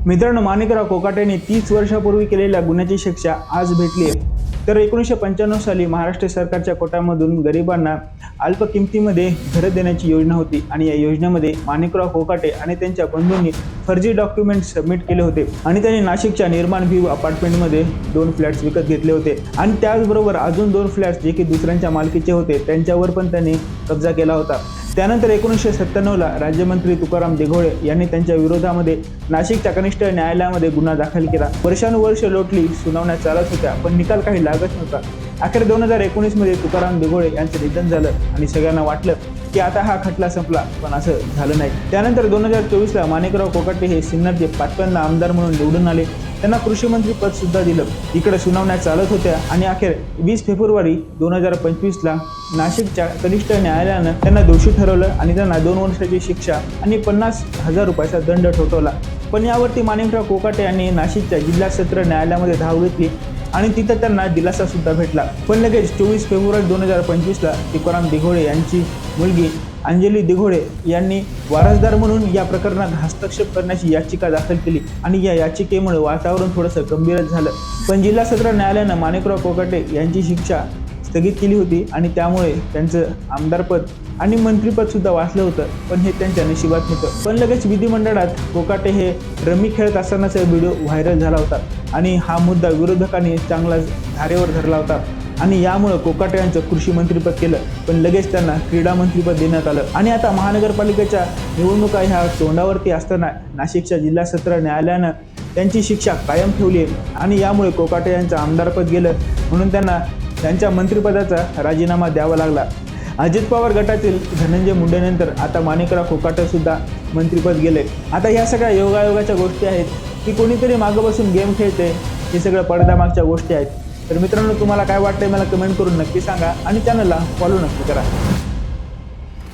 मित्रांनो, माणिकराव कोकाटेने 30 वर्षापूर्वी केलेल्या गुन्ह्याची शिक्षा आज भेटली आहे। तर 1995 साली महाराष्ट्र सरकारच्या कोट्यामधून गरिबांना अल्प किमतीमध्ये घरं देण्याची योजना होती आणि या योजनेमध्ये माणिकराव कोकाटे आणि त्यांच्या बंधूंनी फर्जी डॉक्युमेंट सबमिट केले होते आणि त्यांनी नाशिकच्या निर्माण व्ह्यू अपार्टमेंटमध्ये 2 फ्लॅट्स विकत घेतले होते आणि त्याचबरोबर अजून 2 फ्लॅट्स जे की दुसऱ्यांच्या मालकीचे होते त्यांच्यावर पण त्यांनी कब्जा केला होता। त्यानंतर 1997 ला राज्यमंत्री तुकाराम दिघोळे यांनी त्यांच्या विरोधामध्ये नाशिकच्या कनिष्ठ न्यायालयामध्ये गुन्हा दाखल केला। वर्षानुवर्ष लोटली, सुनावण्या चालत होत्या, पण निकाल काही लागत नव्हता। अखेर 2019 मध्ये तुकाराम दिघोळे यांचं निधन झालं आणि सगळ्यांना वाटलं की आता हा खटला संपला, पण असं झालं नाही। त्यानंतर 2024 ला माणिकराव कोकाटे हे सिन्नरचे 5व्यांदा आमदार म्हणून निवडून आले। त्यांना कृषी मंत्री पद सुद्धा दिलं। इकडे सुनावण्या चालत होत्या आणि अखेर 20 फेब्रुवारी 2025 ला नाशिकच्या कनिष्ठ न्यायालयानं त्यांना दोषी ठरवलं आणि त्यांना 2 वर्षाची शिक्षा आणि 50,000 रुपयाचा दंड ठोठावला। पण यावरती माणिकराव कोकाटे यांनी नाशिकच्या जिल्हा सत्र न्यायालयामध्ये धाव घेतली आणि तिथं त्यांना दिलासा सुद्धा भेटला। पण लगेच 24 फेब्रुवारी 2025 ला तुकाराम दिघोळे यांची मुलगी अंजली दिघोळे यांनी वारसदार म्हणून या प्रकरणात हस्तक्षेप करण्याची याचिका दाखल केली आणि या याचिकेमुळे वातावरण थोडंसं गंभीरच झालं। पण जिल्हा सत्र न्यायालयानं माणिकराव कोकाटे यांची शिक्षा स्थगित केली होती आणि त्यामुळे त्यांचं आमदारपद आणि मंत्रिपद सुद्धा वाचलं होतं, पण हे त्यांच्या नशिबात होतं। पण लगेच विधिमंडळात कोकाटे हे रमी खेळत असतानाचा व्हिडिओ व्हायरल झाला होता आणि हा मुद्दा विरोधकांनी चांगलाच धारेवर धरला होता आणि यामुळे कोकाटे यांचं कृषी मंत्रिपद केलं, पण लगेच त्यांना क्रीडा मंत्रिपद देण्यात आलं। आणि आता महानगरपालिकेच्या निवडणुका ह्या तोंडावरती असताना नाशिकच्या जिल्हा सत्र न्यायालयानं त्यांची शिक्षा कायम ठेवली आहे आणि यामुळे कोकाटे यांचं आमदारपद गेलं, म्हणून त्यांना त्यांच्या मंत्रिपदाचा राजीनामा द्यावा लागला। अजित पवार गटातील धनंजय मुंडेनंतर आता माणिकराव कोकाटे सुद्धा मंत्रिपद गेले। आता ह्या सगळ्या योगायोगाच्या गोष्टी आहेत की कोणीतरी मागं बसून गेम खेळते, हे सगळं पडद्यामागच्या गोष्टी आहेत। तर मित्रांनो, तुम्हाला काय वाटतंय मला कमेंट करून नक्की सांगा आणि चॅनलला फॉलो नक्की करा।